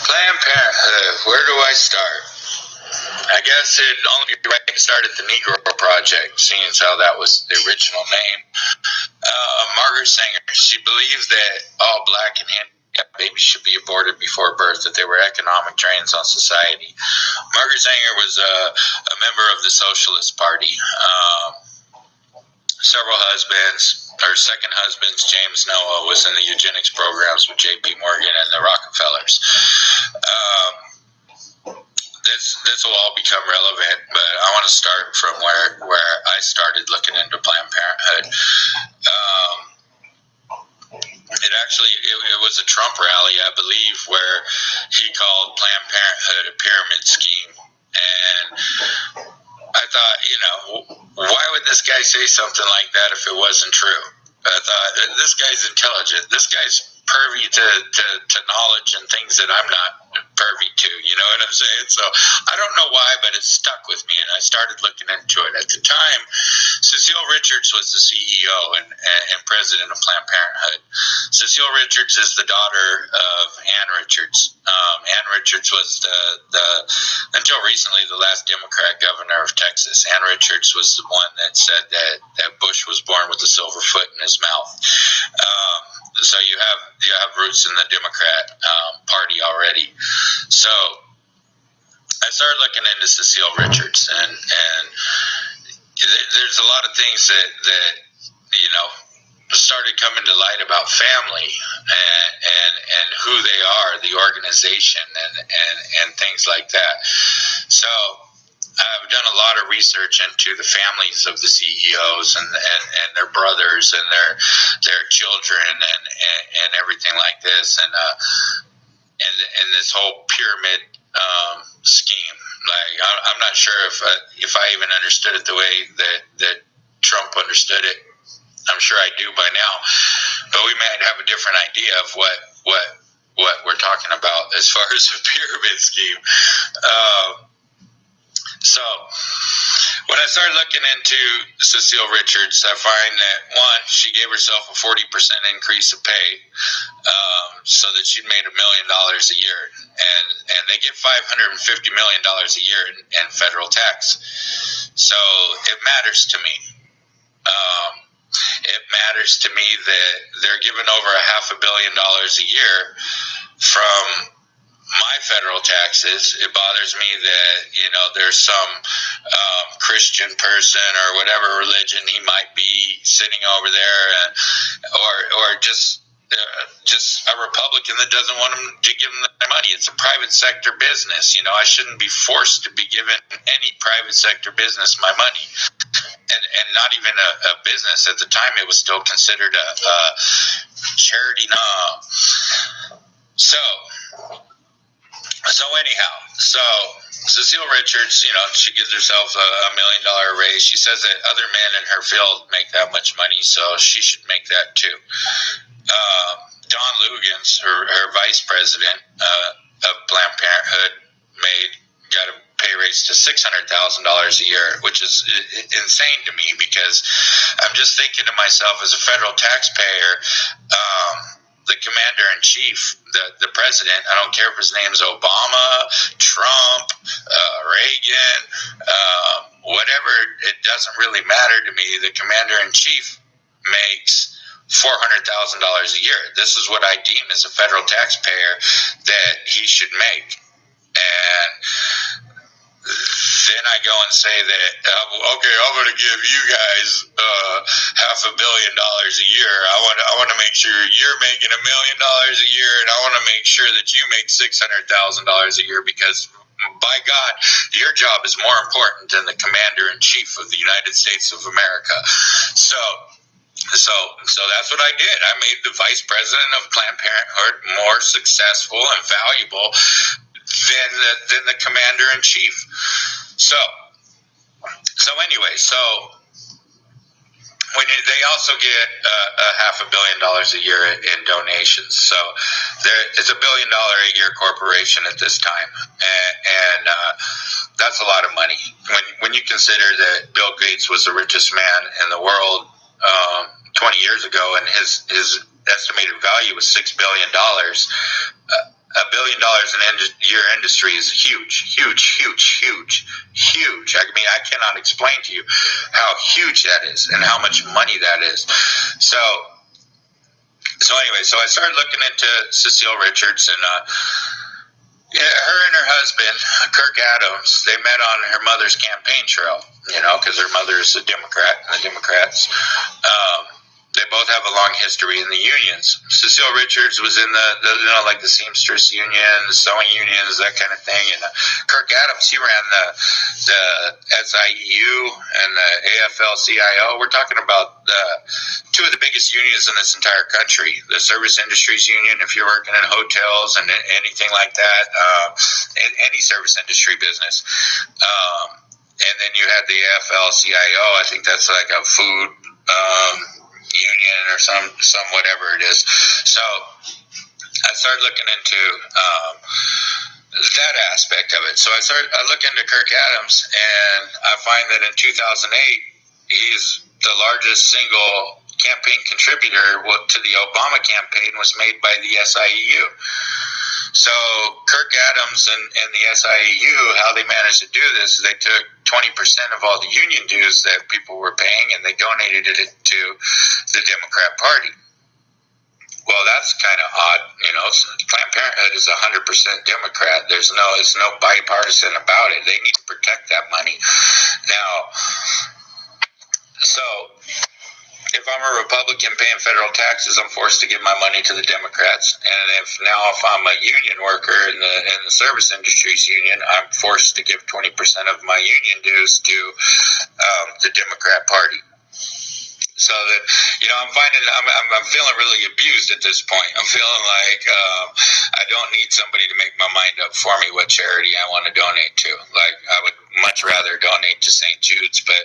Planned Parenthood, where do I start? I guess it'd only be right to start at the Negro Project, seeing as how that was the original name. Margaret Sanger, she believes that all black and handicapped babies should be aborted before birth, that they were economic drains on society. Margaret Sanger was a member of the Socialist Party. Several husbands, her second husband's James Noah, was in the eugenics programs with J.P. Morgan and the Rockefellers. This will all become relevant, but I want to start from where I started looking into Planned Parenthood. It was a Trump rally, I believe, where he called Planned Parenthood a pyramid scheme. And I thought, why would this guy say something like that if it wasn't true? I thought, this guy's intelligent. This guy's privy to knowledge and things that I'm not privy to, you know what I'm saying? So I don't know why, but it stuck with me, and I started looking into it. At the time, Cecile Richards was the CEO and president of Planned Parenthood. Cecile Richards is the daughter of Ann Richards. Ann Richards was until recently, the last Democrat governor of Texas. Ann Richards was the one that said that Bush was born with a silver foot in his mouth. So you have roots in the Democrat Party already. So I started looking into Cecile Richards, and there's a lot of things that started coming to light about family and who they are, the organization, and things like that. So I've done a lot of research into the families of the CEOs and their brothers and their children and everything like this, and this whole pyramid scheme. Like I'm not sure if I even understood it the way that Trump understood it. I'm sure I do by now, but we might have a different idea of what we're talking about as far as a pyramid scheme. So when I started looking into Cecile Richards, I find that, one, she gave herself a 40% increase of pay so that she'd made $1 million a year. And they get $550 million a year in federal tax. So it matters to me. It matters to me that they're giving over $500 million a year from my federal taxes. It bothers me that, there's some Christian person or whatever religion he might be sitting over there, or just a Republican that doesn't want him to give them their money. It's a private sector business. I shouldn't be forced to be given any private sector business my money. And not even a business. At the time, it was still considered a charity. So anyhow, Cecile Richards, she gives herself $1 million raise. She says that other men in her field make that much money, so she should make that too. Don Lugans, her vice president of Planned Parenthood, got a pay raise to $600,000 a year, which is insane to me, because I'm just thinking to myself, as a federal taxpayer, the commander-in-chief, the president, I don't care if his name's Obama, Trump, Reagan, whatever, it doesn't really matter to me. The commander-in-chief makes $400,000 a year. This is what I deem as a federal taxpayer that he should make. And then I go and say that, okay, I'm going to give you guys $500 million a year. I want to make sure you're making $1 million a year, and I want to make sure that you make $600,000 a year, because by God, your job is more important than the commander-in-chief of the United States of America. So that's what I did. I made the vice president of Planned Parenthood more successful and valuable than the commander-in-chief. So anyway, when they also get $500 million a year in donations. So it's $1 billion a year corporation at this time, and that's a lot of money. When you consider that Bill Gates was the richest man in the world 20 years ago, and his estimated value was $6 billion. $1 billion in your industry is huge. I mean, I cannot explain to you how huge that is and how much money that is. So anyway, so I started looking into Cecile Richards, and her and her husband, Kirk Adams, they met on her mother's campaign trail, because her mother is a Democrat, and the Democrats, they both have a long history in the unions. Cecile Richards was in the like the Seamstress Union, the sewing unions, that kind of thing. And Kirk Adams, he ran the SIEU and the AFL-CIO. We're talking about two of the biggest unions in this entire country. The Service Industries Union, if you're working in hotels and anything like that, any service industry business. And then you had the AFL-CIO. I think that's like a food union or some whatever it is. So I started looking into that aspect of it. So I look into Kirk Adams, and I find that in 2008 he's the largest single campaign contributor to the Obama campaign was made by the SIEU. So Kirk Adams and the SIEU, how they managed to do this is they took 20% of all the union dues that people were paying, and they donated it to the Democrat Party. Well, that's kind of odd, Planned Parenthood is 100% Democrat. There's no bipartisan about it. They need to protect that money. Now, so if I'm a Republican paying federal taxes, I'm forced to give my money to the Democrats. And if I'm a union worker in the service industries union, I'm forced to give 20% of my union dues to the Democrat Party. So that, I'm feeling really abused at this point. I'm feeling like I don't need somebody to make my mind up for me what charity I want to donate to. Like, I would much rather donate to St. Jude's, but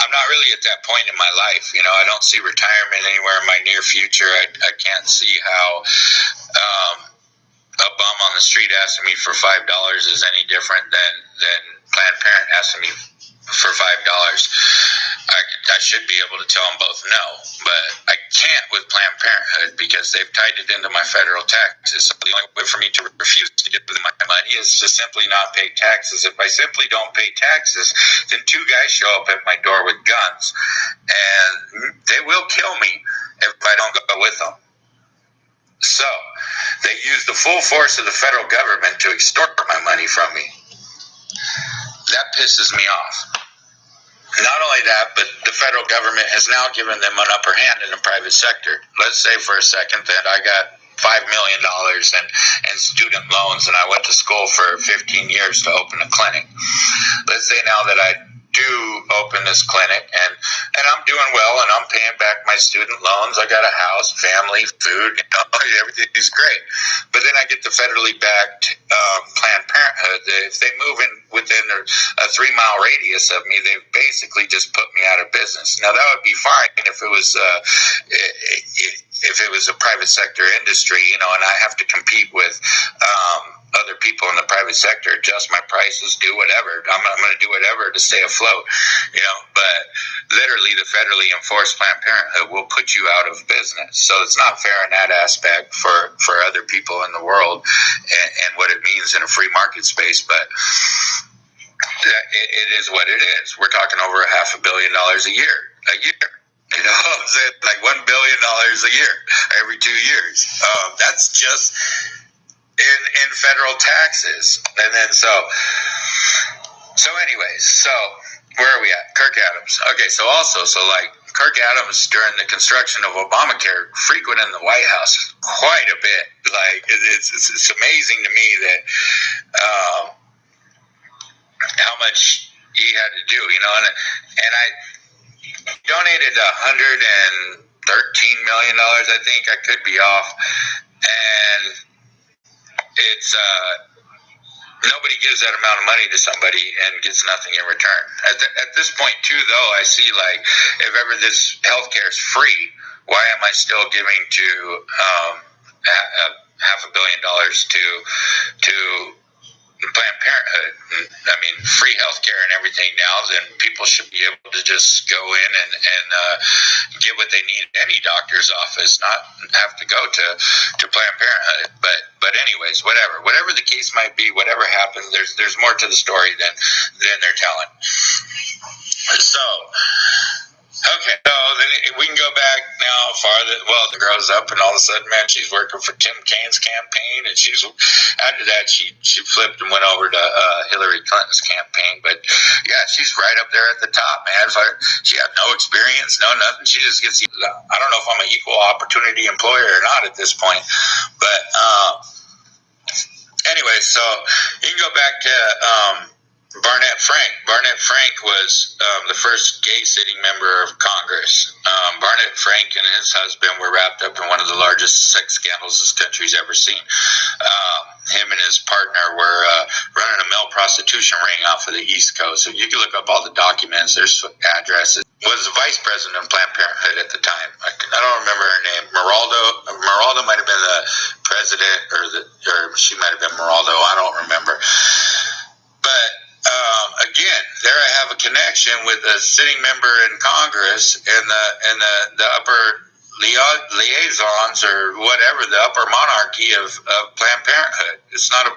I'm not really at that point in my life. I don't see retirement anywhere in my near future. I can't see how a bum on the street asking me for $5 is any different than Planned Parent asking me for $5. I should be able to tell them both no, but I can't with Planned Parenthood because they've tied it into my federal taxes. So the only way for me to refuse to give them my money is to simply not pay taxes. If I simply don't pay taxes, then two guys show up at my door with guns, and they will kill me if I don't go with them. So they use the full force of the federal government to extort my money from me. That pisses me off. Not only that, but the federal government has now given them an upper hand in the private sector. Let's say for a second that I got $5 million in student loans, and I went to school for 15 years to open a clinic. Let's say now that I do open this clinic, and I'm doing well, and I'm paying back my student loans. I got a house, family, food, everything is great. But then I get the federally backed Planned Parenthood. If they move in within a 3-mile radius of me, they've basically just put me out of business. Now that would be fine if it was a private sector industry, and I have to compete with other people in the private sector, adjust my prices, do whatever. I'm going to do whatever to stay afloat, but literally the federally enforced Planned Parenthood will put you out of business. So it's not fair in that aspect for other people in the world and what it means in a free market space, but it is what it is. We're talking over $500 million a year. Like $1 billion a year every 2 years. That's just in federal taxes. And then so anyways, so where are we at? Kirk Adams. Okay, so Kirk Adams during the construction of Obamacare frequented the White House quite a bit. Like it's amazing to me that how much he had to do, and I donated $113 million, I think. I could be off. And it's nobody gives that amount of money to somebody and gets nothing in return. At this point, too, though, I see, like, if ever this healthcare is free, why am I still giving to $500 million to Planned Parenthood. I mean, free healthcare and everything now, then people should be able to just go in and get what they need at any doctor's office, not have to go to Planned Parenthood. But anyways, whatever the case might be, whatever happens, there's more to the story than they're telling. So. Okay, so then we can go back now farther. Well, the girl's up, and all of a sudden, man, she's working for Tim Kaine's campaign, and after that, she flipped and went over to Hillary Clinton's campaign. But yeah, she's right up there at the top, man. She had no experience, no nothing. She just gets. I don't know if I'm an equal opportunity employer or not at this point, but anyway, so you can go back to. Barnett Frank. Barnett Frank was the first gay sitting member of Congress. Barnett Frank and his husband were wrapped up in one of the largest sex scandals this country's ever seen. Him and his partner were running a male prostitution ring off of the East Coast. So you can look up all the documents. There's addresses. Was the vice president of Planned Parenthood at the time. I don't remember her name. Meraldo might have been the president, or she might have been Meraldo. I don't remember. But again, there I have a connection with a sitting member in Congress and the upper liaisons or whatever, the upper monarchy of Planned Parenthood. It's not a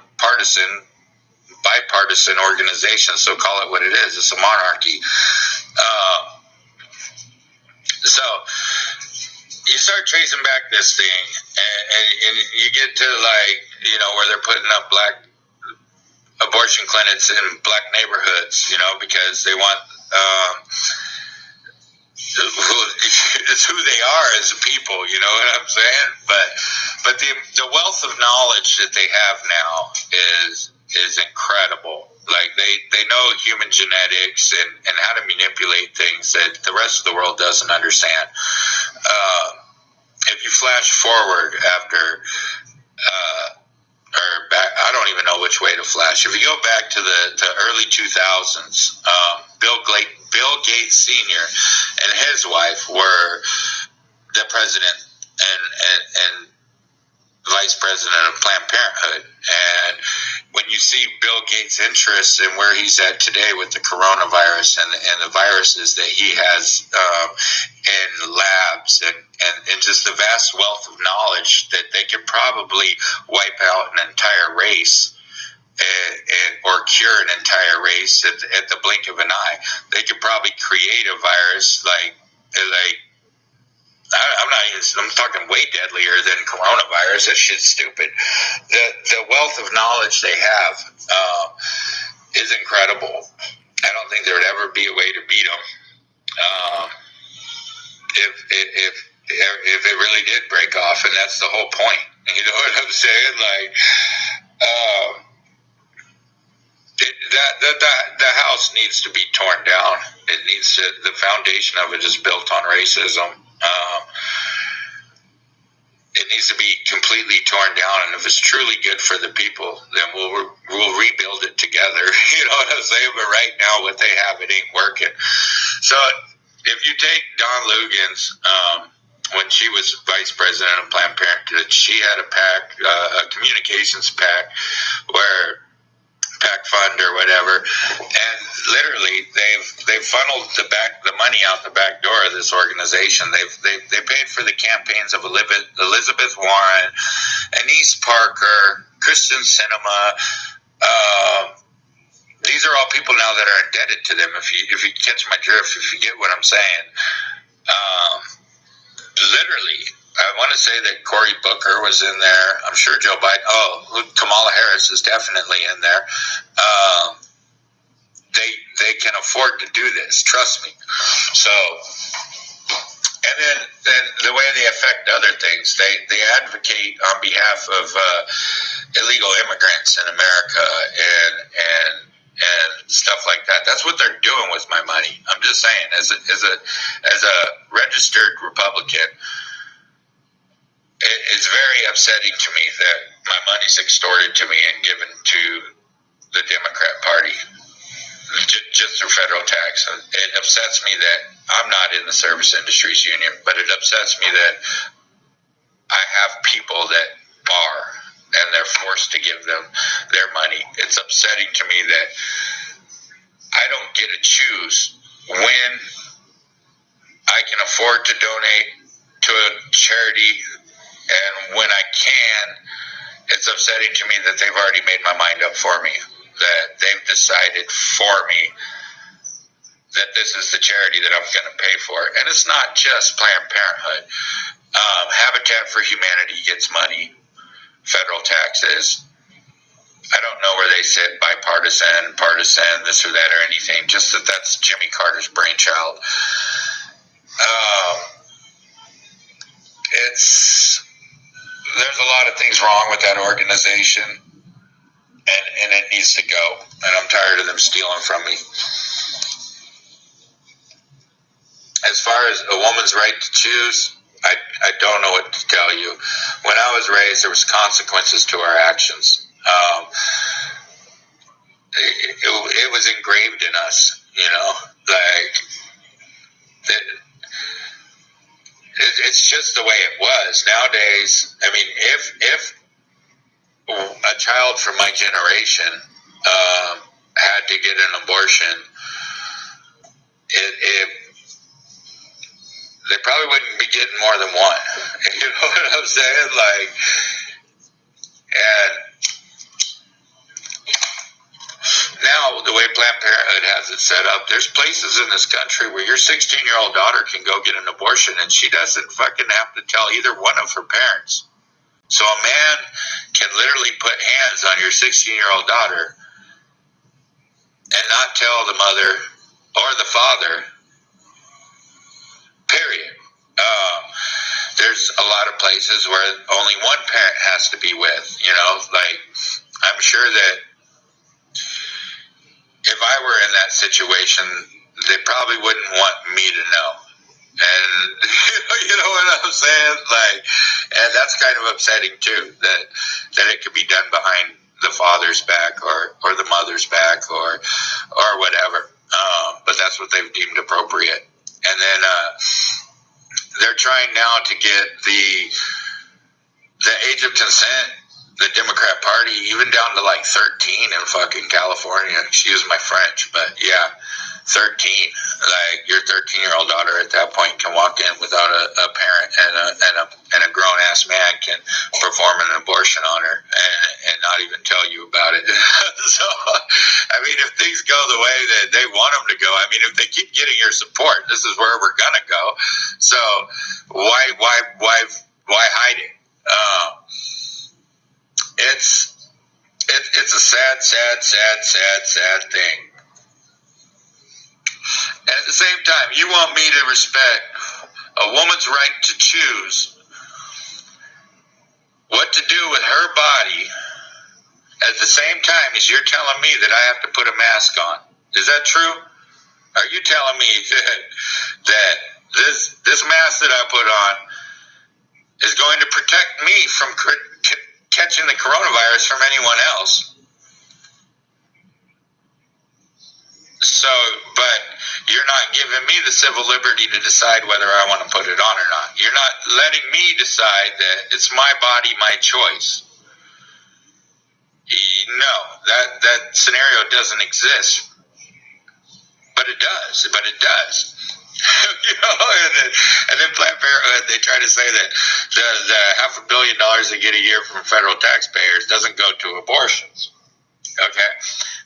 bipartisan organization, so call it what it is. It's a monarchy. So you start tracing back this thing, and you get to where they're putting up black abortion clinics in black neighborhoods, because they want it's who they are as a people, you know what I'm saying? But the wealth of knowledge that they have now is incredible. Like they know human genetics and how to manipulate things that the rest of the world doesn't understand. If you flash forward after or back, I don't even know which way to flash. If you go back to the early 2000s, Bill Gates Sr. and his wife were the president and vice president of Planned Parenthood. And when you see Bill Gates' interest in where he's at today with the coronavirus and the viruses that he has in labs and just the vast wealth of knowledge that they could probably wipe out an entire race or cure an entire race at the blink of an eye. They could probably create a virus like I'm talking way deadlier than coronavirus. That shit's stupid. The wealth of knowledge they have is incredible. I don't think there would ever be a way to beat them. If it really did break off, and that's the whole point. You know what I'm saying? The house needs to be torn down. The foundation of it is built on racism. It needs to be completely torn down, and if it's truly good for the people, then we'll rebuild it together. You know what I'm saying? But right now, what they have, it ain't working. So if you take Dawn Lugans, when she was vice president of Planned Parenthood, she had a communications pack where PAC fund or whatever, and literally they've funneled the money out the back door of this organization. They paid for the campaigns of Elizabeth Warren, Anise Parker, Kristen Sinema. These are all people now that are indebted to them. If you catch my drift, if you get what I'm saying, literally. I want to say that Cory Booker was in there. I'm sure Joe Biden. Kamala Harris is definitely in there. They can afford to do this. Trust me. So, and then the way they affect other things, they advocate on behalf of illegal immigrants in America and stuff like that. That's what they're doing with my money. I'm just saying, as a registered Republican. It's very upsetting to me that my money's extorted to me and given to the Democrat Party just through federal tax. It upsets me that I'm not in the Service Industries Union, but it upsets me that I have people that are, and they're forced to give them their money. It it's upsetting to me that I don't get to choose when I can afford to donate to a charity, and when I can, it's upsetting to me that they've already made my mind up for me, that they've decided for me that this is the charity that I'm going to pay for. And it's not just Planned Parenthood. Habitat for Humanity gets money, federal taxes. I don't know where they sit, bipartisan, partisan, this or that or anything, just that that's Jimmy Carter's brainchild. There's a lot of things wrong with that organization, and it needs to go, and I'm tired of them stealing from me. As far as a woman's right to choose, I don't know what to tell you. When I was raised, there was consequences to our actions. It was engraved in us, like it's just the way it was. Nowadays, I mean, if a child from my generation had to get an abortion, they probably wouldn't be getting more than one. You know what I'm saying? Like, and now the way Planned Parenthood has it set up, there's places in this country where your 16-year-old daughter can go get an abortion and she doesn't fucking have to tell either one of her parents. So a man can literally put hands on your 16-year-old daughter and not tell the mother or the father, period. There's a lot of places where only one parent has to be with, like, I'm sure that if I were in that situation, they probably wouldn't want me to know. And you know what I'm saying? Like, and that's kind of upsetting too, that it could be done behind the father's back or the mother's back or whatever. But that's what they've deemed appropriate. And then they're trying now to get the age of consent, the Democrat Party, even down to like 13 in fucking California. Excuse my French, but yeah, 13. Like, your 13-year-old daughter at that point can walk in without a parent, and a grown ass man can perform an abortion on her and not even tell you about it. So, I mean, if things go the way that they want them to go, I mean, if they keep getting your support, this is where we're gonna go. So, why hide it? It's a sad thing. And at the same time, you want me to respect a woman's right to choose what to do with her body at the same time as you're telling me that I have to put a mask on. Is that true? Are you telling me that this mask that I put on is going to protect me from catching the coronavirus from anyone else? So, but you're not giving me the civil liberty to decide whether I want to put it on or not. You're not letting me decide that it's my body, my choice. No, that scenario doesn't exist. But it does. And then Planned Parenthood, they try to say that the $500 million they get a year from federal taxpayers doesn't go to abortions. Okay,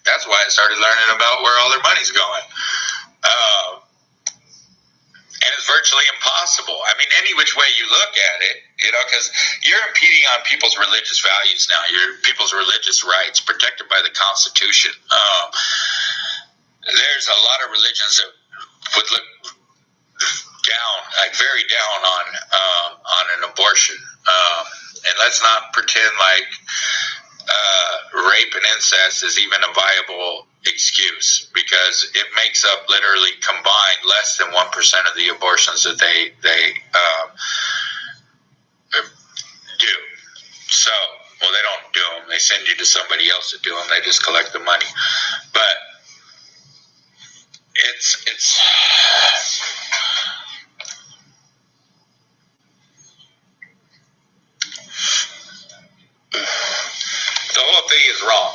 that's why I started learning about where all their money's going. And it's virtually impossible. I mean, any which way you look at it, because you're impeding on people's religious values now, people's religious rights protected by the Constitution. There's a lot of religions that would look down, like very down on an abortion. And let's not pretend like rape and incest is even a viable excuse, because it makes up literally combined less than 1% of the abortions that they do. So, well, they don't do them. They send you to somebody else to do them. They just collect the money. But it's the whole thing is wrong.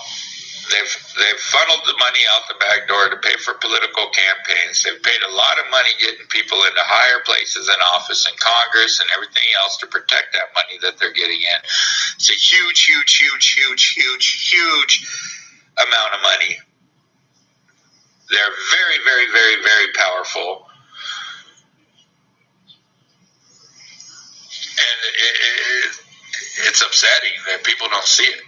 They've funneled the money out the back door to pay for political campaigns. They've paid a lot of money getting people into higher places in office in Congress and everything else to protect that money that they're getting in. It's a huge amount of money. They're very, very, very, very powerful. And it's upsetting that people don't see it.